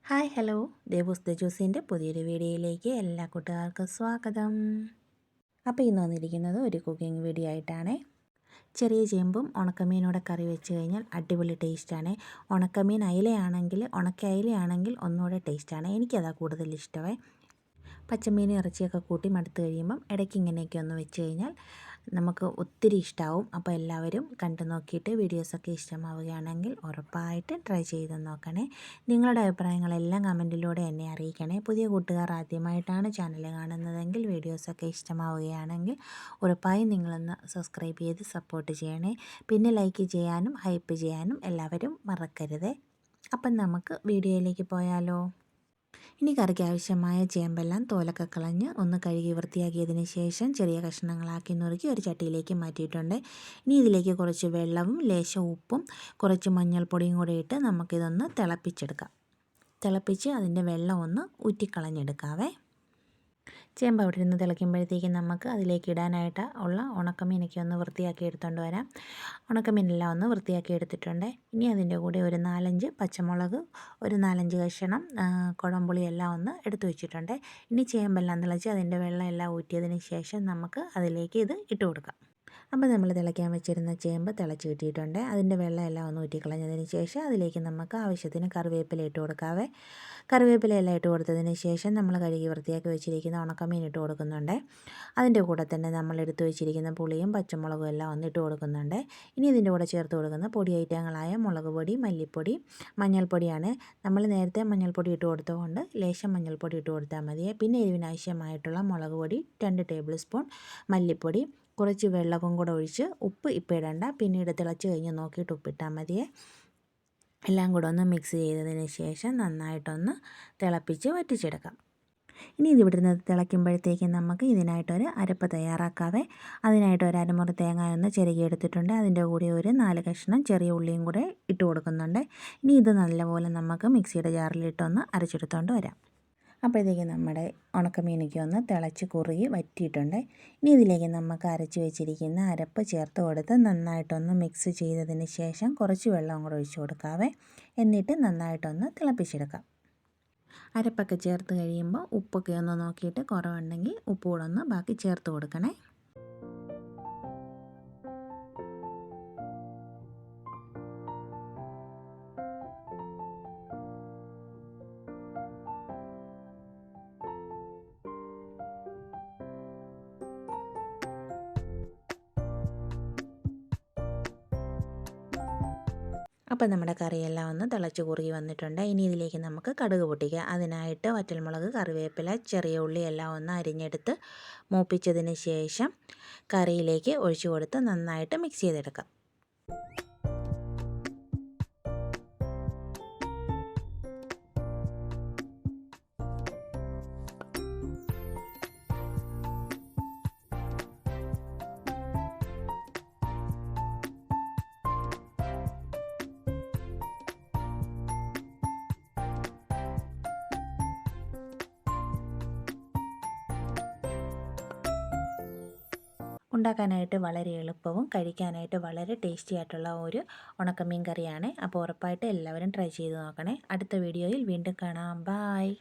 Hi hello ദേവൂസ് the ജ്യൂസിൻ്റെ പുതിയൊരു വീഡിയോയിലേക്ക് എല്ലാ കൂട്ടുകാർക്കും സ്വാഗതം. അപ്പോൾ ഇന്ന് വന്നിരിക്കുന്നത് ഒരു കുക്കിംഗ് വീഡിയോ ആയിട്ടാണ്. ചെറിയ ചേമ്പും ഉണക്കമീനോടെ കറി വെച്ച് കഴിഞ്ഞാൽ അടിപൊളി ടേസ്റ്റാണ്. ഉണക്കമീൻ അയിലയാണെങ്കിൽ ഉണക്ക അയിലയാണെങ്കിൽ ഒന്നുകൂടെ ടേസ്റ്റാണ്. എനിക്കതാണ് കൂടുതൽ ഇഷ്ടമേ. പച്ചമീൻ ഇറച്ചിയൊക്കെ കൂട്ടി മടുത്ത് കഴിയുമ്പം ഇടയ്ക്ക് ഇങ്ങനെയൊക്കെ ഒന്ന് വെച്ച് കഴിഞ്ഞാൽ നമുക്ക് ഒത്തിരി ഇഷ്ടമാവും. അപ്പോൾ എല്ലാവരും കണ്ടു നോക്കിയിട്ട് വീഡിയോസൊക്കെ ഇഷ്ടമാവുകയാണെങ്കിൽ ഉറപ്പായിട്ട് ട്രൈ ചെയ്ത് നോക്കണേ. നിങ്ങളുടെ അഭിപ്രായങ്ങളെല്ലാം കമൻറ്റിലൂടെ എന്നെ അറിയിക്കണേ. പുതിയ കൂട്ടുകാർ ആദ്യമായിട്ടാണ് ചാനൽ കാണുന്നതെങ്കിൽ വീഡിയോസൊക്കെ ഇഷ്ടമാവുകയാണെങ്കിൽ ഉറപ്പായും നിങ്ങളൊന്ന് സബ്സ്ക്രൈബ് ചെയ്ത് സപ്പോർട്ട് ചെയ്യണേ. പിന്നെ ലൈക്ക് ചെയ്യാനും ഹൈപ്പ് ചെയ്യാനും എല്ലാവരും മറക്കരുത്. അപ്പം നമുക്ക് വീഡിയോയിലേക്ക് പോയാലോ. ഇനി കറിക്ക് ആവശ്യമായ ചേമ്പെല്ലാം തോലൊക്കെ കളഞ്ഞ് ഒന്ന് കഴുകി വൃത്തിയാക്കിയതിന് ശേഷം ചെറിയ കഷ്ണങ്ങളാക്കി നുറുക്കി ഒരു ചട്ടിയിലേക്ക് മാറ്റിയിട്ടുണ്ട്. ഇനി ഇതിലേക്ക് കുറച്ച് വെള്ളവും ലേശം ഉപ്പും കുറച്ച് മഞ്ഞൾപ്പൊടിയും കൂടെ ഇട്ട് നമുക്കിതൊന്ന് തിളപ്പിച്ചെടുക്കാം. തിളപ്പിച്ച് അതിൻ്റെ വെള്ളം ഒന്ന് ഊറ്റിക്കളഞ്ഞെടുക്കാവേ. ചേമ്പ് അവിടെ ഇരുന്ന് തിളയ്ക്കുമ്പോഴത്തേക്കും നമുക്ക് അതിലേക്ക് ഇടാനായിട്ട് ഉള്ള ഉണക്കമീനൊക്കെ ഒന്ന് വൃത്തിയാക്കി എടുത്തുകൊണ്ട് വരാം. ഉണക്കമീനെല്ലാം ഒന്ന് വൃത്തിയാക്കി എടുത്തിട്ടുണ്ട്. ഇനി അതിൻ്റെ കൂടെ ഒരു 4-5 പച്ചമുളക്, ഒരു 4-5 കഷ്ണം കുടംപുളിയെല്ലാം ഒന്ന് എടുത്തു വെച്ചിട്ടുണ്ട്. ഇനി ചേമ്പെല്ലാം തിളച്ച് അതിൻ്റെ വെള്ളം എല്ലാം ഊറ്റിയതിന് ശേഷം നമുക്ക് അതിലേക്ക് ഇത് ഇട്ട് കൊടുക്കാം. അപ്പോൾ നമ്മൾ തിളയ്ക്കാൻ വെച്ചിരുന്ന ചേമ്പ് തിളച്ച് കിട്ടിയിട്ടുണ്ട്. അതിൻ്റെ വെള്ളം എല്ലാം ഒന്ന് ഊറ്റിക്കളഞ്ഞതിന് ശേഷം അതിലേക്ക് നമുക്ക് ആവശ്യത്തിന് കറിവേപ്പില ഇട്ട് കൊടുക്കാവേ. കറിവേപ്പിലയെല്ലാം ഇട്ട് കൊടുത്തതിന് ശേഷം നമ്മൾ കഴുകി വൃത്തിയാക്കി വെച്ചിരിക്കുന്ന ഉണക്കമീൻ ഇട്ട് കൊടുക്കുന്നുണ്ട്. അതിൻ്റെ കൂടെ തന്നെ നമ്മൾ എടുത്ത് വെച്ചിരിക്കുന്ന പുളിയും പച്ചമുളകും എല്ലാം ഒന്ന് ഇട്ട് കൊടുക്കുന്നുണ്ട്. ഇനി ഇതിൻ്റെ കൂടെ ചേർത്ത് കൊടുക്കുന്ന പൊടി ഐറ്റങ്ങളായ മുളക് പൊടി, മല്ലിപ്പൊടി, മഞ്ഞൾപ്പൊടിയാണ്. നമ്മൾ നേരത്തെ മഞ്ഞൾപ്പൊടി ഇട്ട് കൊടുത്തതുകൊണ്ട് ലേശം മഞ്ഞൾപ്പൊടി ഇട്ട് കൊടുത്താൽ മതിയെ. പിന്നെ ഇതിനാവശ്യമായിട്ടുള്ള മുളക് പൊടി 2 ടേബിൾ സ്പൂൺ, മല്ലിപ്പൊടി, കുറച്ച് വെള്ളവും കൂടെ ഒഴിച്ച്, ഉപ്പ് ഇപ്പോൾ ഇടണ്ട, പിന്നീട് തിളച്ച് കഴിഞ്ഞ് നോക്കിയിട്ട് ഉപ്പിട്ടാൽ മതിയെ. എല്ലാം കൂടെ ഒന്ന് മിക്സ് ചെയ്തതിന് ശേഷം നന്നായിട്ടൊന്ന് തിളപ്പിച്ച് വറ്റിച്ചെടുക്കാം. ഇനി ഇതിവിടെ നിന്ന് തിളയ്ക്കുമ്പോഴത്തേക്കും നമുക്ക് ഇതിനായിട്ടൊരു അരപ്പ് തയ്യാറാക്കാവേ. അതിനായിട്ട് ഒരു അരമുറി തേങ്ങ ഒന്ന് ചിരകിയെടുത്തിട്ടുണ്ട്. അതിൻ്റെ കൂടെ ഒരു 4 കഷ്ണം ചെറിയ ഉള്ളിയും കൂടെ ഇട്ട് കൊടുക്കുന്നുണ്ട്. ഇനി ഇത് നല്ലപോലെ നമുക്ക് മിക്സിയുടെ ജാറിലിട്ടൊന്ന് അരച്ചെടുത്തുകൊണ്ട് വരാം. അപ്പോഴത്തേക്കും നമ്മുടെ ഉണക്കമീനൊക്കെ ഒന്ന് തിളച്ച് കുറുകി വറ്റിയിട്ടുണ്ട്. ഇനി ഇതിലേക്ക് നമുക്ക് അരച്ച് വെച്ചിരിക്കുന്ന അരപ്പ് ചേർത്ത് കൊടുത്ത് നന്നായിട്ടൊന്ന് മിക്സ് ചെയ്തതിന് ശേഷം കുറച്ച് വെള്ളം കൂടെ ഒഴിച്ച് കൊടുക്കാവേ. എന്നിട്ട് നന്നായിട്ടൊന്ന് തിളപ്പിച്ചെടുക്കാം. അരപ്പൊക്കെ ചേർത്ത് കഴിയുമ്പോൾ ഉപ്പൊക്കെ ഒന്ന് നോക്കിയിട്ട് കുറവുണ്ടെങ്കിൽ ഉപ്പ് കൂടെ ഒന്ന് ബാക്കി ചേർത്ത് കൊടുക്കണേ. അപ്പോൾ നമ്മുടെ കറിയെല്ലാം ഒന്ന് തിളച്ച് കുറുകി വന്നിട്ടുണ്ട്. ഇനി ഇതിലേക്ക് നമുക്ക് കടുക് പൊട്ടിക്കുക. അതിനായിട്ട് വറ്റൽമുളക്, കറിവേപ്പില, ചെറിയ ഉള്ളി എല്ലാം ഒന്ന് അരിഞ്ഞെടുത്ത് മൂപ്പിച്ചതിന് ശേഷം കറിയിലേക്ക് ഒഴിച്ചു കൊടുത്ത് നന്നായിട്ട് മിക്സ് ചെയ്തെടുക്കാം. ഉണ്ടാക്കാനായിട്ട് വളരെ എളുപ്പവും കഴിക്കാനായിട്ട് വളരെ ടേസ്റ്റി ആയിട്ടുള്ള ഒരു ഉണക്കമീൻ കറിയാണ്. അപ്പോൾ ഉറപ്പായിട്ട് എല്ലാവരും ട്രൈ ചെയ്ത് നോക്കണേ. അടുത്ത വീഡിയോയിൽ വീണ്ടും കാണാം. ബായ്.